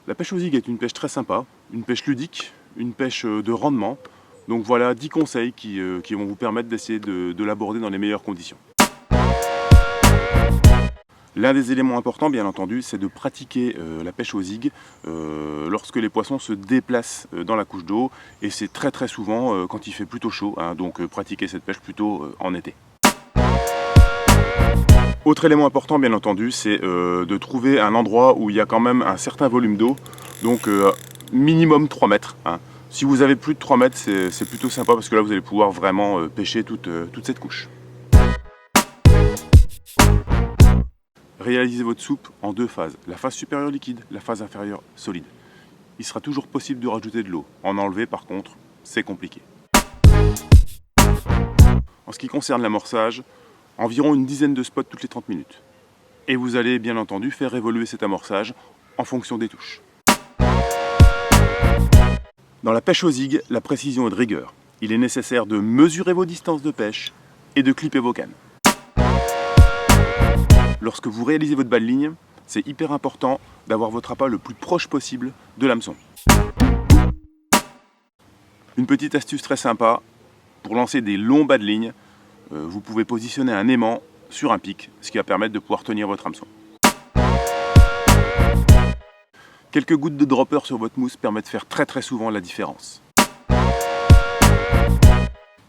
La pêche aux zigues est une pêche très sympa, une pêche ludique, une pêche de rendement. Donc voilà 10 conseils qui vont vous permettre d'essayer de l'aborder dans les meilleures conditions. L'un des éléments importants, bien entendu, c'est de pratiquer la pêche aux zigues lorsque les poissons se déplacent dans la couche d'eau. Et c'est très souvent quand il fait plutôt chaud, hein, donc pratiquer cette pêche plutôt en été. Autre élément important, bien entendu, c'est de trouver un endroit où il y a quand même un certain volume d'eau, donc minimum 3 mètres. Hein. Si vous avez plus de 3 mètres, c'est plutôt sympa parce que là, vous allez pouvoir vraiment pêcher toute cette couche. Réalisez votre soupe en 2 phases, la phase supérieure liquide, la phase inférieure solide. Il sera toujours possible de rajouter de l'eau. En enlever, par contre, c'est compliqué. En ce qui concerne l'amorçage, environ une dizaine de spots toutes les 30 minutes. Et vous allez bien entendu faire évoluer cet amorçage en fonction des touches. Dans la pêche aux zigues, la précision est de rigueur. Il est nécessaire de mesurer vos distances de pêche et de clipper vos cannes. Lorsque vous réalisez votre bas de ligne, c'est hyper important d'avoir votre appât le plus proche possible de l'hameçon. Une petite astuce très sympa, pour lancer des longs bas de ligne, vous pouvez positionner un aimant sur un pic, ce qui va permettre de pouvoir tenir votre hameçon. Quelques gouttes de dropper sur votre mousse permettent de faire très souvent la différence.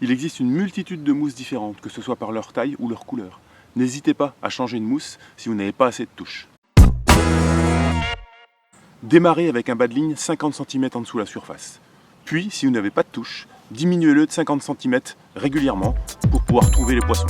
Il existe une multitude de mousses différentes, que ce soit par leur taille ou leur couleur. N'hésitez pas à changer une mousse si vous n'avez pas assez de touches. Démarrez avec un bas de ligne 50 cm en dessous de la surface. Puis, si vous n'avez pas de touche, diminuez-le de 50 cm régulièrement pour pouvoir trouver les poissons.